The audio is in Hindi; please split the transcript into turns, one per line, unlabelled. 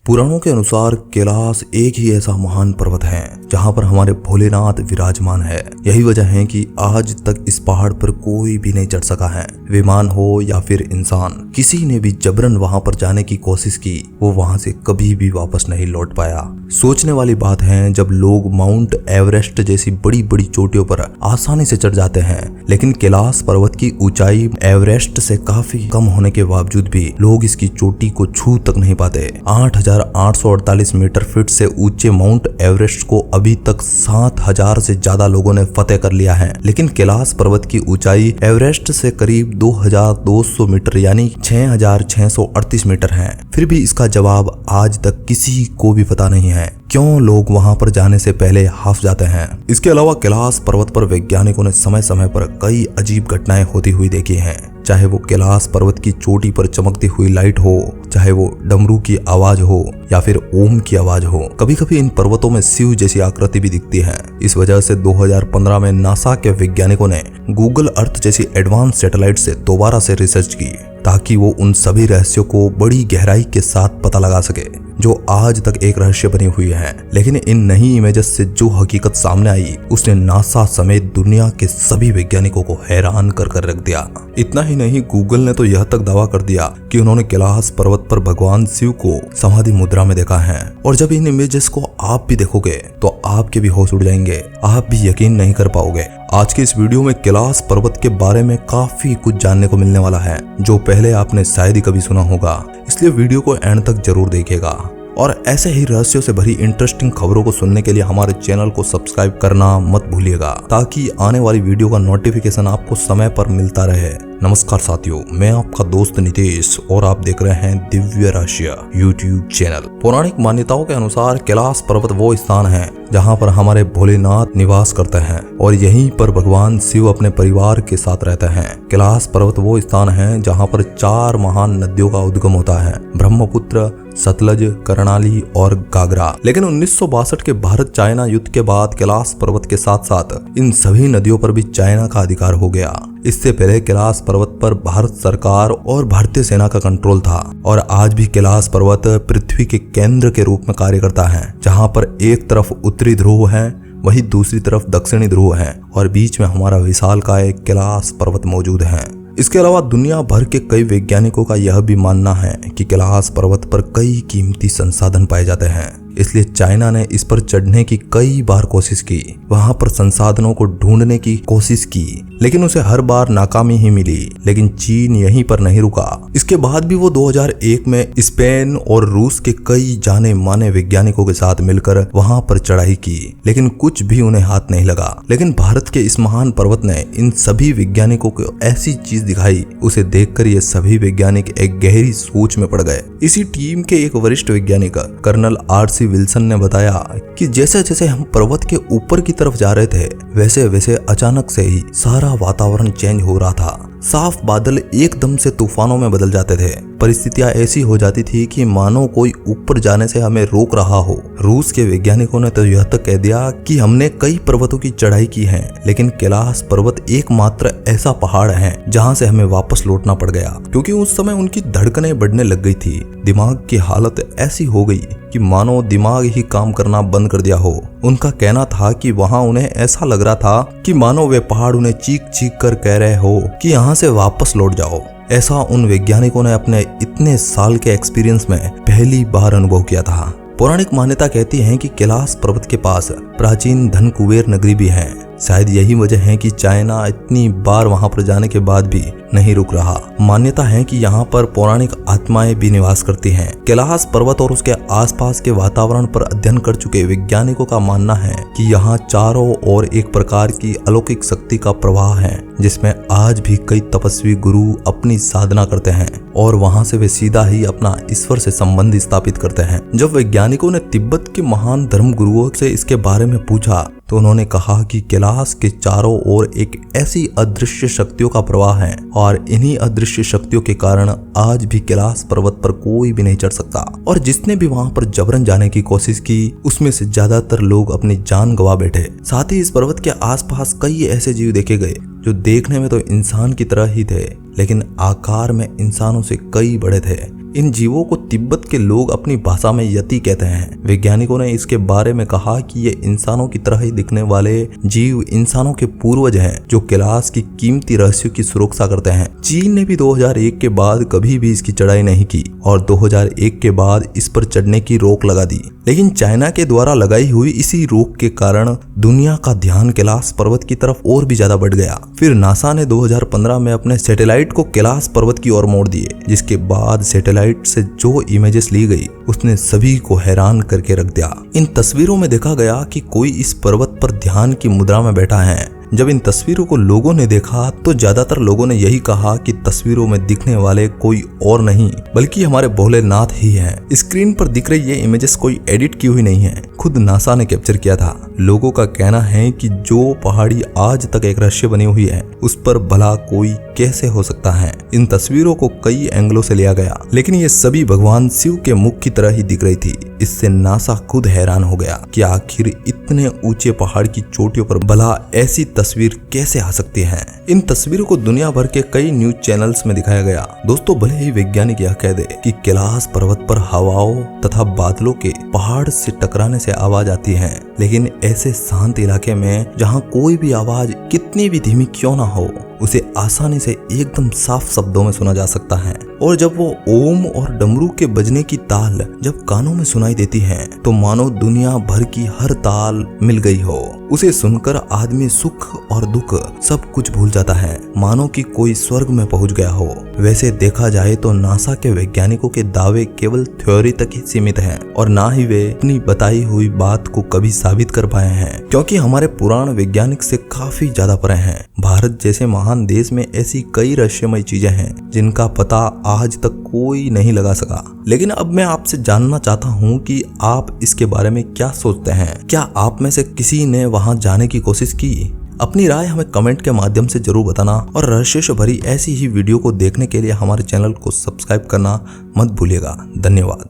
पुराणों के अनुसार कैलाश एक ही ऐसा महान पर्वत है जहां पर हमारे भोलेनाथ विराजमान है। यही वजह है कि आज तक इस पहाड़ पर कोई भी नहीं चढ़ सका है। विमान हो या फिर इंसान, किसी ने भी जबरन वहां पर जाने की कोशिश की, वो वहां से कभी भी वापस नहीं लौट पाया। सोचने वाली बात है जब लोग माउंट एवरेस्ट जैसी बड़ी बड़ी चोटियों पर आसानी से चढ़ जाते हैं, लेकिन कैलाश पर्वत की ऊंचाई एवरेस्ट से काफी कम होने के बावजूद भी लोग इसकी चोटी को छू तक नहीं पाते। 8,848 मीटर फीट से ऊंचे माउंट एवरेस्ट को अभी तक 7,000 से ज्यादा लोगों ने फतेह कर लिया है, लेकिन कैलाश पर्वत की ऊंचाई एवरेस्ट से करीब 2,200 मीटर यानी 6,638 मीटर है। फिर भी इसका जवाब आज तक किसी को भी पता नहीं है क्यों लोग वहां पर जाने से पहले हाफ जाते हैं। इसके अलावा कैलाश पर्वत पर वैज्ञानिकों ने समय समय पर कई अजीब घटनाएं होती हुई देखी हैं, चाहे वो कैलाश पर्वत की चोटी पर चमकती हुई लाइट हो, चाहे वो डमरू की आवाज हो या फिर ओम की आवाज हो। कभी कभी इन पर्वतों में शिव जैसी आकृति भी दिखती है। इस वजह से 2015 में नासा के वैज्ञानिकों ने गूगल अर्थ जैसी एडवांस सैटेलाइट से दोबारा से रिसर्च की ताकि वो उन सभी रहस्यों को बड़ी गहराई के साथ पता लगा सके जो आज तक एक रहस्य बनी हुई है। लेकिन इन नई इमेजेस से जो हकीकत सामने आई उसने नासा समेत दुनिया के सभी वैज्ञानिकों को हैरान कर रख दिया। इतना ही नहीं, गूगल ने तो यह तक दावा कर दिया कि उन्होंने कैलाश पर्वत पर भगवान शिव को समाधि मुद्रा में देखा है। और जब इन इमेजेस को आप भी देखोगे तो आपके भी होश उड़ जाएंगे, आप भी यकीन नहीं कर पाओगे। आज के इस वीडियो में कैलाश पर्वत के बारे में काफी कुछ जानने को मिलने वाला है जो पहले आपने शायद ही कभी सुना होगा, इसलिए वीडियो को एंड तक जरूर देखिएगा। और ऐसे ही रहस्यों से भरी इंटरेस्टिंग खबरों को सुनने के लिए हमारे चैनल को सब्सक्राइब करना मत भूलिएगा ताकि आने वाली वीडियो का नोटिफिकेशन आपको समय पर मिलता रहे। नमस्कार साथियों, मैं आपका दोस्त नितेश और आप देख रहे हैं दिव्य रहस्य यूट्यूब चैनल। पौराणिक मान्यताओं के अनुसार कैलाश पर्वत वो स्थान है जहां पर हमारे भोलेनाथ निवास करते हैं और यहीं पर भगवान शिव अपने परिवार के साथ रहते हैं। कैलाश पर्वत वो स्थान है जहां पर 4 महान नदियों का उद्गम होता है, ब्रह्मपुत्र, सतलज, कर्णाली और गागरा। लेकिन 1962 के भारत चाइना युद्ध के बाद कैलाश पर्वत के साथ साथ इन सभी नदियों पर भी चाइना का अधिकार हो गया। इससे पहले कैलाश पर्वत पर भारत सरकार और भारतीय सेना का कंट्रोल था और आज भी कैलाश पर्वत पृथ्वी के केंद्र के रूप में कार्य करता है, जहां पर एक तरफ उत्तरी ध्रुव है, वहीं दूसरी तरफ दक्षिणी ध्रुव है और बीच में हमारा विशालकाय कैलाश पर्वत मौजूद है। इसके अलावा दुनिया भर के कई वैज्ञानिकों का यह भी मानना है कि कैलाश पर्वत पर कई कीमती संसाधन पाए जाते हैं, इसलिए चाइना ने इस पर चढ़ने की कई बार कोशिश की, वहां पर संसाधनों को ढूंढने की कोशिश की, लेकिन उसे हर बार नाकामी ही मिली। लेकिन चीन यहीं पर नहीं रुका। इसके बाद भी वो 2001 में स्पेन और रूस के कई जाने माने वैज्ञानिकों के साथ मिलकर वहां पर चढ़ाई की, लेकिन कुछ भी उन्हें हाथ नहीं लगा। लेकिन भारत के इस महान पर्वत ने इन सभी वैज्ञानिकों को ऐसी चीज दिखाई, उसे देखकर ये सभी वैज्ञानिक एक गहरी सोच में पड़ गए। इसी टीम के एक वरिष्ठ वैज्ञानिक कर्नल RC विल्सन ने बताया कि जैसे जैसे हम पर्वत के ऊपर की तरफ जा रहे थे वैसे वैसे अचानक से ही सारा वातावरण चेंज हो रहा था। साफ बादल एकदम से तूफानों में बदल जाते थे। परिस्थितियां ऐसी हो जाती थी कि मानो कोई ऊपर जाने से हमें रोक रहा हो। रूस के वैज्ञानिकों ने तो यह तक कह दिया कि हमने कई पर्वतों की चढ़ाई की है, लेकिन कैलाश पर्वत एकमात्र ऐसा पहाड़ है जहां से हमें वापस लौटना पड़ गया, क्योंकि उस समय उनकी धड़कनें बढ़ने लग गई थी। दिमाग की हालत ऐसी हो गई कि मानो दिमाग ही काम करना बंद कर दिया हो। उनका कहना था कि वहां उन्हें ऐसा लग रहा था कि मानो वे पहाड़ उन्हें चीख चीख कर कह रहे हो कि यहाँ से वापस लौट जाओ। ऐसा उन वैज्ञानिकों ने अपने इतने साल के एक्सपीरियंस में पहली बार अनुभव किया था। पौराणिक मान्यता कहती है कि कैलाश पर्वत के पास प्राचीन धन कुबेर नगरी भी है। शायद यही वजह है कि चाइना इतनी बार वहां पर जाने के बाद भी नहीं रुक रहा। मान्यता है कि यहाँ पर पौराणिक आत्माएं भी निवास करती हैं। कैलाश पर्वत और उसके आसपास के वातावरण पर अध्ययन कर चुके वैज्ञानिकों का मानना है कि यहाँ चारों ओर एक प्रकार की अलौकिक शक्ति का प्रवाह है, जिसमें आज भी कई तपस्वी गुरु अपनी साधना करते हैं और वहां से वे सीधा ही अपना ईश्वर से संबंध स्थापित करते हैं। जब वैज्ञानिकों ने तिब्बत के महान धर्म गुरुओं से इसके बारे में पूछा तो उन्होंने कहा कि कैलाश के चारों ओर एक ऐसी अदृश्य शक्तियों का प्रवाह है और इन्हीं अदृश्य शक्तियों के कारण आज भी कैलाश पर्वत पर कोई भी नहीं चढ़ सकता। और जिसने भी वहां पर जबरन जाने की कोशिश की उसमें से ज्यादातर लोग अपनी जान गंवा बैठे। साथ ही इस पर्वत के आसपास कई ऐसे जीव देखे गए जो देखने में तो इंसान की तरह ही थे, लेकिन आकार में इंसानों से कई बड़े थे। इन जीवों को तिब्बत के लोग अपनी भाषा में यति कहते हैं। वैज्ञानिकों ने इसके बारे में कहा कि ये इंसानों की तरह ही दिखने वाले जीव इंसानों के पूर्वज हैं जो कैलाश की कीमती रहस्यों की सुरक्षा करते हैं। चीन ने भी 2001 के बाद कभी भी इसकी चढ़ाई नहीं की और 2001 के बाद इस पर चढ़ने की रोक लगा दी। लेकिन चाइना के द्वारा लगाई हुई इसी रोक के कारण दुनिया का ध्यान कैलाश पर्वत की तरफ और भी ज्यादा बढ़ गया। फिर नासा ने 2015 में अपने सैटेलाइट को कैलाश पर्वत की ओर मोड़ दिए, जिसके बाद सैटेलाइट से जो इमेजेस ली गई उसने सभी को हैरान करके रख दिया। इन तस्वीरों में देखा गया कि कोई इस पर्वत पर ध्यान की मुद्रा में बैठा है। जब इन तस्वीरों को लोगों ने देखा तो ज्यादातर लोगों ने यही कहा कि तस्वीरों में दिखने वाले कोई और नहीं बल्कि हमारे भोलेनाथ ही हैं। स्क्रीन पर दिख रही ये इमेजेस कोई एडिट की हुई नहीं है, खुद नासा ने कैप्चर किया था। लोगों का कहना है कि जो पहाड़ी आज तक एक रहस्य बनी हुई है उस पर भला कोई कैसे हो सकता है। इन तस्वीरों को कई एंगलों से लिया गया, लेकिन ये सभी भगवान शिव के मुख की तरह ही दिख रही थी। इससे नासा खुद हैरान हो गया कि आखिर इतने ऊंचे पहाड़ की चोटियों पर भला ऐसी तस्वीर कैसे आ सकती है। इन तस्वीरों को दुनिया भर के कई न्यूज चैनल्स में दिखाया गया। दोस्तों, भले ही वैज्ञानिक यह कह दे कि कैलाश पर्वत पर हवाओं तथा बादलों के पहाड़ से टकराने से आवाज आती है, लेकिन ऐसे शांत इलाके में जहाँ कोई भी आवाज कितनी भी धीमी क्यों ना हो उसे आसानी से एकदम साफ शब्दों में सुना जा सकता है। और जब वो ओम और डमरू के बजने की ताल जब कानों में सुनाई देती है तो मानो दुनिया भर की हर ताल मिल गई हो। उसे सुनकर आदमी सुख और दुख सब कुछ भूल जाता है, मानो कि कोई स्वर्ग में पहुंच गया हो। वैसे देखा जाए तो नासा के वैज्ञानिकों के दावे केवल थ्योरी तक ही सीमित हैं और ना ही वे अपनी बताई हुई बात को कभी साबित कर पाए हैं, क्योंकि हमारे पुराण वैज्ञानिक से काफी ज्यादा परे हैं। भारत जैसे महान देश में ऐसी कई रहस्यमय चीजें हैं जिनका पता आज तक कोई नहीं लगा सका। लेकिन अब मैं आपसे जानना चाहता हूँ कि आप इसके बारे में क्या सोचते हैं। क्या आप में से किसी ने वहां जाने की कोशिश की? अपनी राय हमें कमेंट के माध्यम से जरूर बताना और रहस्य से भरी ऐसी ही वीडियो को देखने के लिए हमारे चैनल को सब्सक्राइब करना मत भूलिएगा। धन्यवाद।